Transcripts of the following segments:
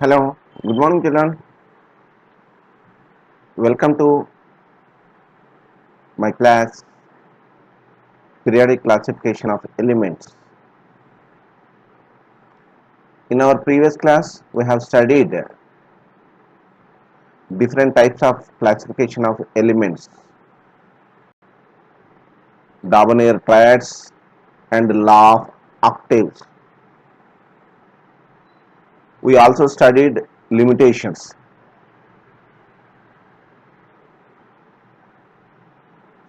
Hello, good morning children. Welcome to my class periodic classification of elements. In our previous class we have studied different types of classification of elements, Davonier triads and law of octaves. We also studied limitations.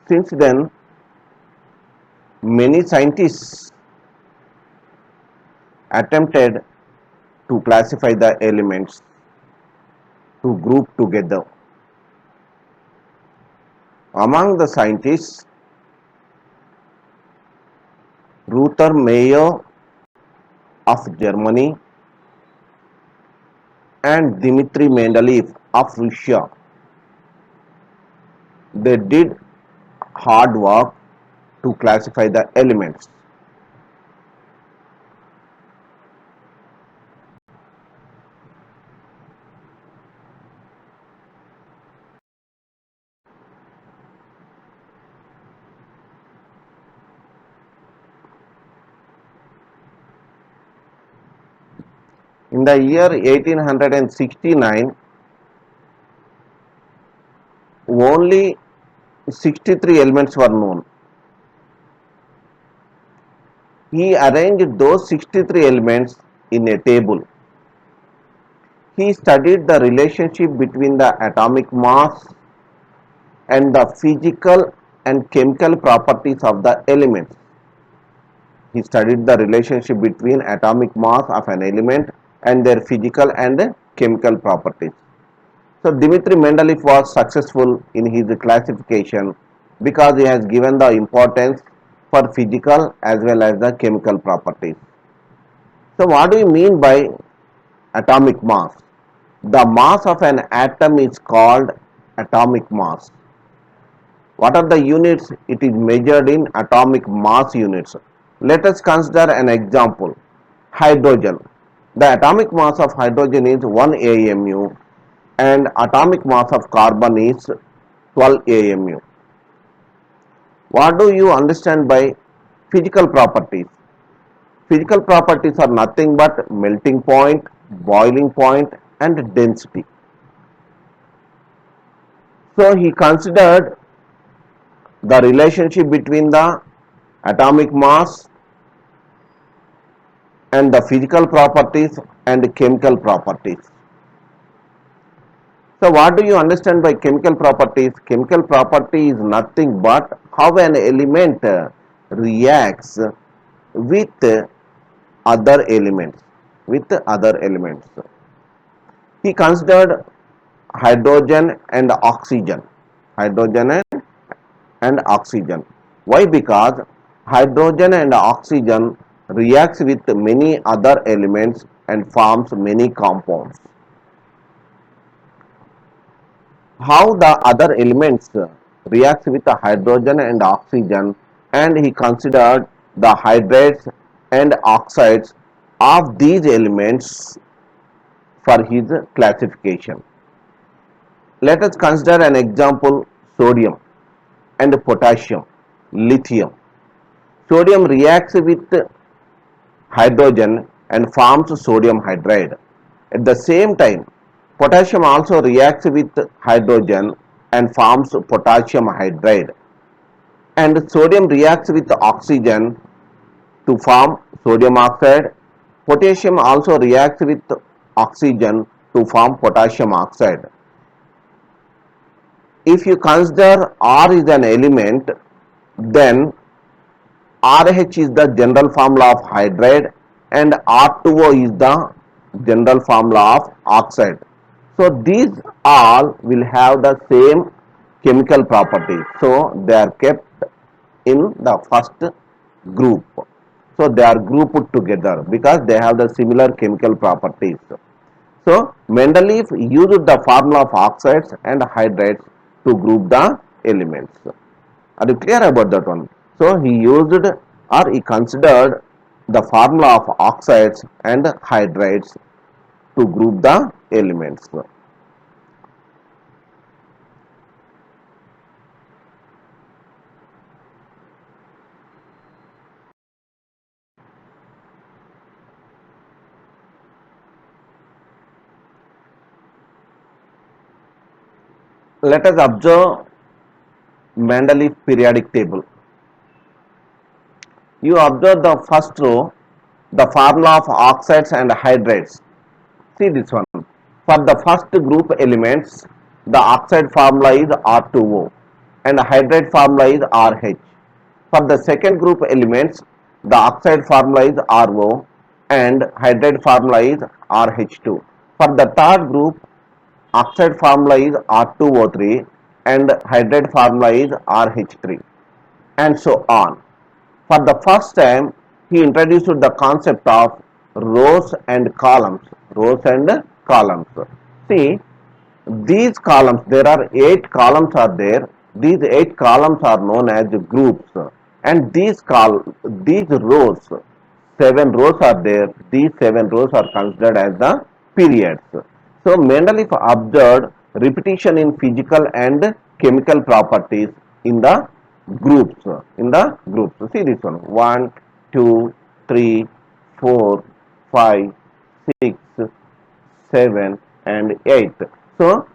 Since then many scientists attempted to classify the elements to group together. Among the scientists, Ruther Meyer of Germany and Dmitry Mendeleev of Russia, they did hard work to classify the elements. In the year 1869, only 63 elements were known. He arranged those 63 elements in a table. He studied the relationship between the atomic mass and the physical and chemical properties of the elements. He studied the relationship between atomic mass of an element and their physical and chemical properties. So Dmitry Mendeleev was successful in his classification because he has given the importance for physical as well as the chemical properties. So what do you mean by atomic mass? The mass of an atom is called atomic mass. What are the units? It is measured in atomic mass units. Let us consider an example. Hydrogen. The atomic mass of hydrogen is 1 AMU and atomic mass of carbon is 12 AMU. What do you understand by physical properties? Physical properties are nothing but melting point, boiling point and density. So he considered the relationship between the atomic mass and the physical properties and chemical properties. So what do you understand by chemical properties? Chemical property is nothing but how an element reacts with other elements. He considered hydrogen and oxygen. Hydrogen and oxygen. Why? Because hydrogen and oxygen reacts with many other elements and forms many compounds. How the other elements reacts with the hydrogen and oxygen, and he considered the hydrates and oxides of these elements for his classification. Let us consider an example: sodium and potassium, lithium. Sodium reacts with hydrogen and forms sodium hydride. At the same time, potassium also reacts with hydrogen and forms potassium hydride. And sodium reacts with oxygen to form sodium oxide. Potassium also reacts with oxygen to form potassium oxide. If you consider R is an element, then RH is the general formula of hydride and R2O is the general formula of oxide. So these all will have the same chemical properties. So they are kept in the first group. So they are grouped together because they have the similar chemical properties. So Mendeleev used the formula of oxides and hydrates to group the elements. Are you clear about that one? So he used or he considered the formula of oxides and hydrates to group the elements. Let us observe Mendeleev periodic table. You observe the first row, the formula of oxides and hydrates. See this one. For the first group elements, the oxide formula is R2O and hydrate formula is RH. For the second group elements, the oxide formula is RO and hydrate formula is RH2. For the third group, oxide formula is R2O3 and hydrate formula is RH3, and so on. For the first time, he introduced the concept of rows and columns. Rows and columns. See, these columns, there are 8 columns are there. These 8 columns are known as groups, and these rows, 7 rows are there. These 7 rows are considered as the periods. So Mendeleev observed repetition in physical and chemical properties in the groups. See this one: 1, 2, 3, 4, 5, 6, 7 and 8. So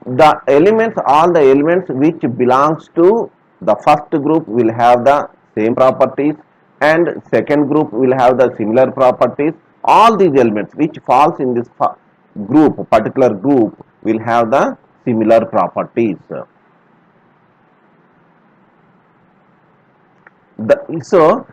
the elements, all the elements which belongs to the first group will have the same properties, and second group will have the similar properties. All these elements which falls in this group, particular group, will have the similar properties. So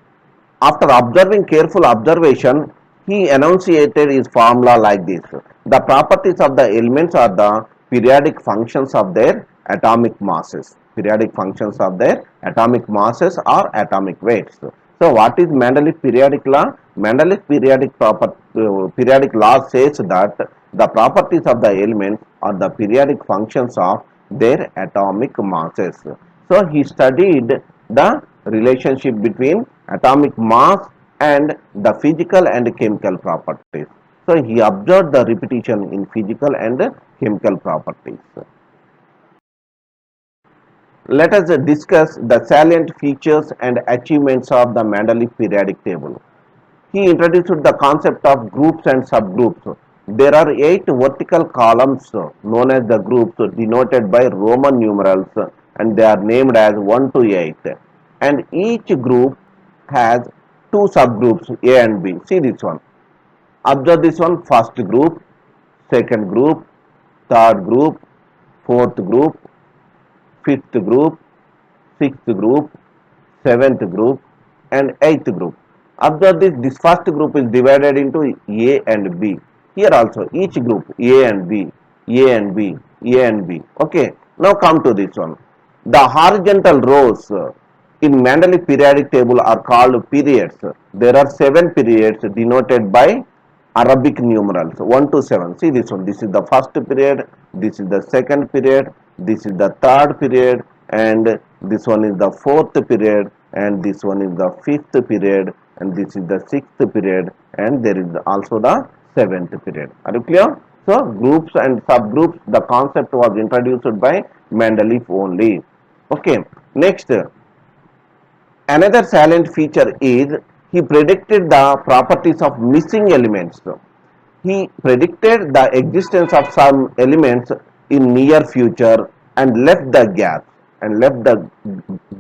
after observing careful observation, he enunciated his formula like this: the properties of the elements are the periodic functions of their atomic masses. Periodic functions of their atomic masses or atomic weights. So what is Mendeleev periodic law? Mendeleev periodic law says that the properties of the elements are the periodic functions of their atomic masses. So he studied the relationship between atomic mass and the physical and chemical properties. So he observed the repetition in physical and chemical properties. Let us discuss the salient features and achievements of the Mendeleev periodic table. He introduced the concept of groups and subgroups. There are 8 vertical columns known as the groups, denoted by Roman numerals, and they are named as 1 to 8. And each group has 2 subgroups, A and B. See this one. Observe this one: first group, second group, third group, fourth group, fifth group, sixth group, seventh group, and eighth group. Observe this first group is divided into A and B. Here also each group A and B, A and B, A and B. Okay. Now come to this one. The horizontal rows in Mendeleev periodic table are called periods. There are 7 periods denoted by Arabic numerals 1 to 7. See this one. This is the first period. This is the second period. This is the third period, and this one is the fourth period, and this one is the fifth period, and this is the sixth period, and there is also the seventh period. Are you clear? So groups and subgroups, the concept was introduced by Mendeleev only. Okay. Next, another salient feature is he predicted the properties of missing elements. He predicted the existence of some elements in near future and left the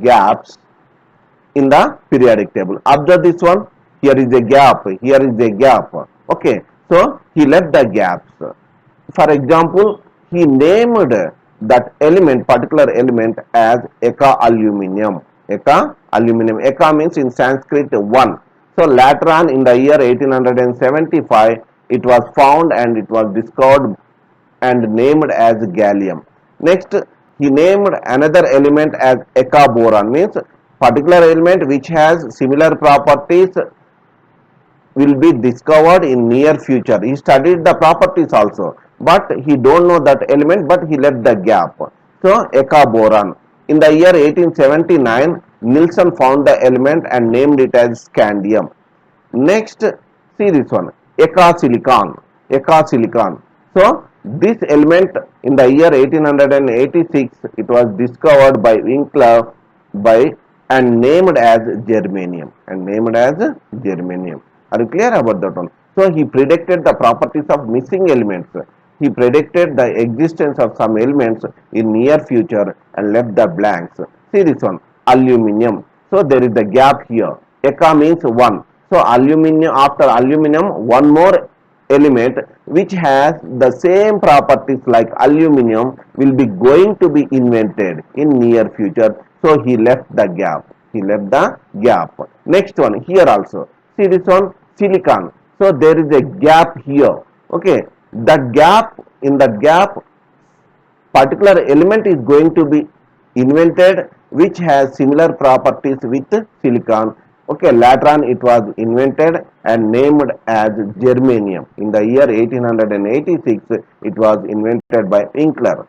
gaps in the periodic table. Observe this one. Here is a gap. Here is a gap. Okay. So he left the gaps. For example, he named that element, particular element, as Eka aluminium. Eka aluminium. Eka means in Sanskrit 1. So later on in the year 1875, it was found and it was discovered and named as gallium. Next, he named another element as Eka boron, means particular element which has similar properties will be discovered in near future. He studied the properties also, but he don't know that element, but he left the gap. So Eka boron. In the year 1879, Nilsson found the element and named it as scandium. Next, see this one, Eka silicon. ecosilicon. So this element in the year 1886 it was discovered by Winkler by and named as germanium Are you clear about that one? So he predicted the properties of missing elements. He predicted the existence of some elements in near future and left the blanks. See this one, aluminium. So there is the gap here. Eka means one. So aluminium, after aluminium, one more element which has the same properties like aluminium will be going to be invented in near future. So he left the gap. Next one here also. See this one, silicon. So there is a gap here. Okay, the gap, in the gap particular element is going to be invented which has similar properties with silicon. Okay, later on it was invented and named as germanium. In the year 1886 it was invented by Winkler.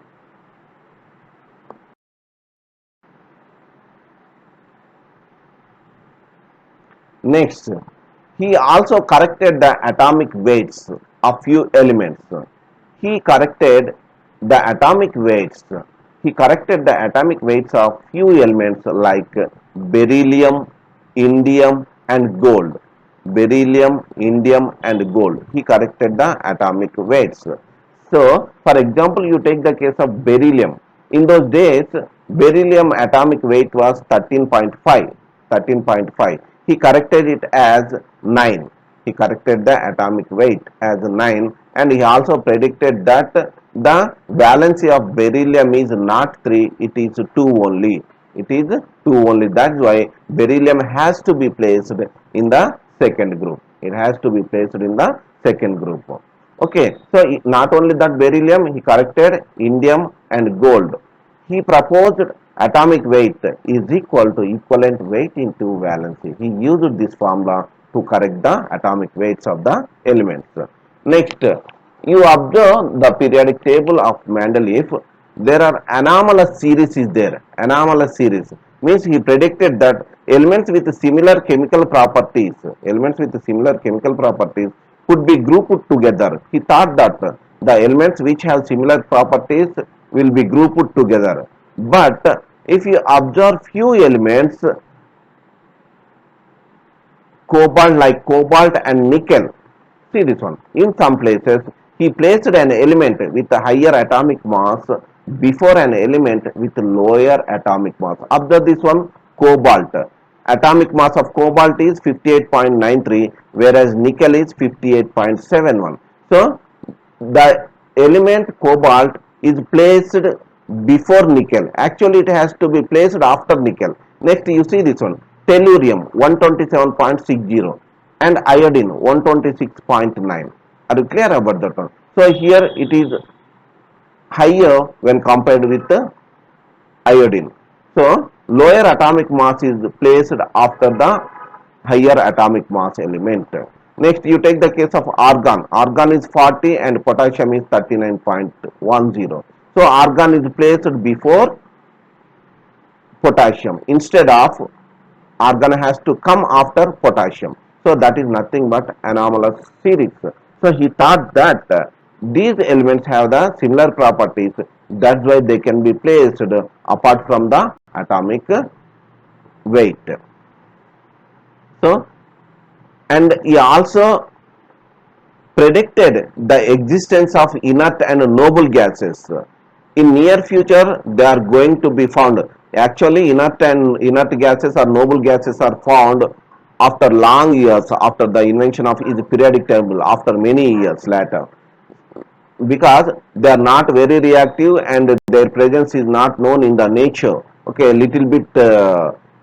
Next, he also corrected the atomic weights of few elements. He corrected the atomic weights. He corrected the atomic weights of few elements like beryllium, indium, and gold. Beryllium, indium, and gold. He corrected the atomic weights. So, for example, you take the case of beryllium. In those days, beryllium atomic weight was 13.5. 13.5. He corrected it as 9. He corrected the atomic weight as 9, and he also predicted that the valency of beryllium is not 3, it is 2 only. It is 2 only. That's why beryllium has to be placed in the second group. It has to be placed in the second group. Okay, so not only that beryllium, he corrected indium and gold. He proposed atomic weight is equal to equivalent weight into valency. He used this formula to correct the atomic weights of the elements. Next, you observe the periodic table of Mendeleev. There are anomalous series is there. Anomalous series means he predicted that elements with similar chemical properties, could be grouped together. He thought that the elements which have similar properties will be grouped together. But if you observe few elements, cobalt like cobalt and nickel, see this one, in some places he placed an element with a higher atomic mass before an element with lower atomic mass. Observe this one, cobalt. Atomic mass of cobalt is 58.93 whereas nickel is 58.71. So the element cobalt is placed before nickel. Actually it has to be placed after nickel. Next you see this one, tellurium 127.60 and iodine 126.9. Are you clear about that one? So here it is higher when compared with the iodine. So lower atomic mass is placed after the higher atomic mass element. Next you take the case of argon. Argon is 40 and potassium is 39.10. So argon is placed before potassium. Instead of argon has to come after potassium. So that is nothing but anomalous series. So he thought that these elements have the similar properties. That's why they can be placed apart from the atomic weight. So, and he also predicted the existence of inert and noble gases. In near future, they are going to be found. Actually, inert gases or noble gases are found after long years, after the invention of his periodic table, after many years later, because they are not very reactive and their presence is not known in the nature. Okay, little bit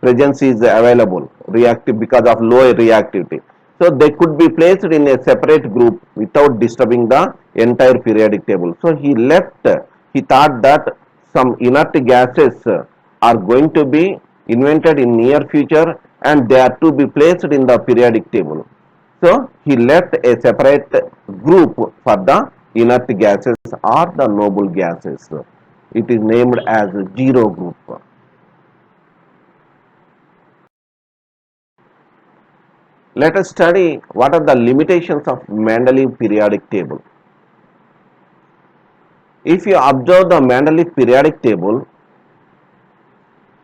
presence is available reactive because of low reactivity. So they could be placed in a separate group without disturbing the entire periodic table. So he thought that some inert gases are going to be invented in near future and they are to be placed in the periodic table. So he left a separate group for the inert gases or the noble gases. It is named as zero group. Let us study what are the limitations of Mendeleev periodic table. If you observe the Mendeleev periodic table,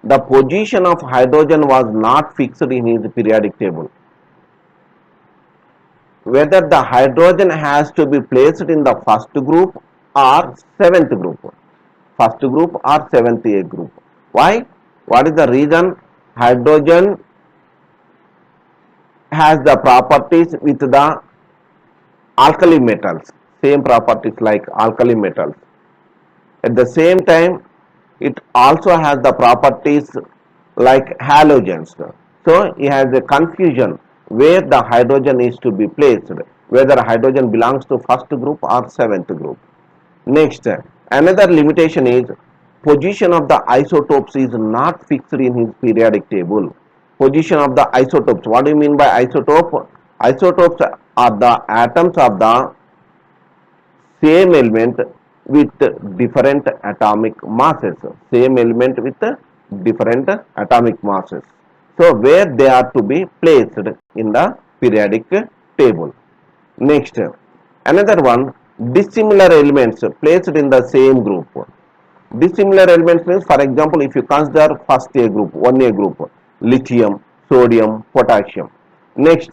the position of hydrogen was not fixed in his periodic table. Whether the hydrogen has to be placed in the first group or seventh group. First group or seventh A group. Why? What is the reason? Hydrogen has the properties with the alkali metals, same properties like alkali metals. At the same time, it also has the properties like halogens. So, it has a confusion where the hydrogen is to be placed, whether hydrogen belongs to first group or seventh group. Next, another limitation is position of the isotopes is not fixed in his periodic table. Position of the isotopes. What do you mean by isotope? Isotopes are the atoms of the same element with different atomic masses. Same element with different atomic masses. So, where they are to be placed in the periodic table. Next, another one, dissimilar elements placed in the same group. Dissimilar elements means, for example, if you consider first A group, 1A group, lithium, sodium, potassium. Next,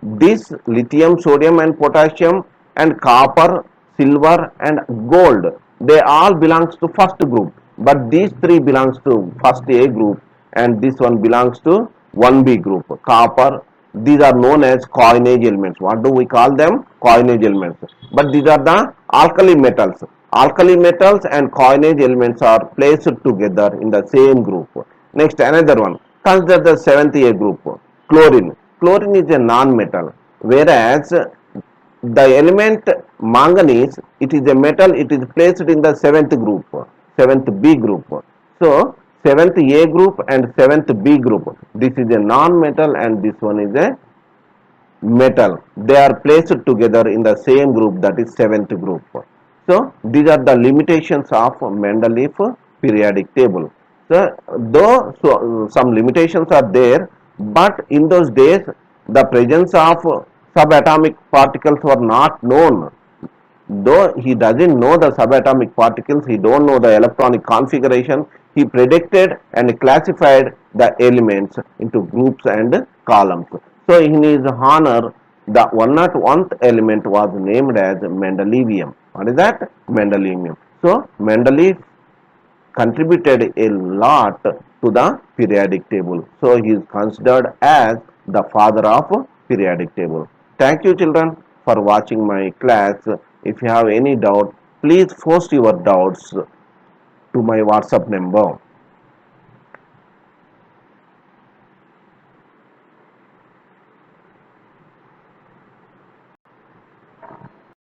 this lithium, sodium and potassium and copper, silver and gold, they all belongs to first group, but these three belongs to first A group and this one belongs to 1B group. Copper, these are known as coinage elements. What do we call them? Coinage elements. But these are the alkali metals. Alkali metals and coinage elements are placed together in the same group. Next, another one. Consider the seventh A group. Chlorine. Chlorine is a non-metal, whereas the element manganese, it is a metal, it is placed in the seventh group, seventh B group. So, seventh A group and seventh B group, this is a non-metal and this one is a metal. They are placed together in the same group, that is seventh group. So, these are the limitations of Mendeleev periodic table. So, though some limitations are there, but in those days the presence of subatomic particles were not known. Though he doesn't know the subatomic particles, he don't know the electronic configuration, he predicted and classified the elements into groups and columns. So, in his honor, the 101th element was named as Mendelevium. What is that? Mendelevium. So, Mendeleev contributed a lot to the periodic table. So, he is considered as the father of periodic table. Thank you children for watching my class. If you have any doubt, please post your doubts to my WhatsApp number.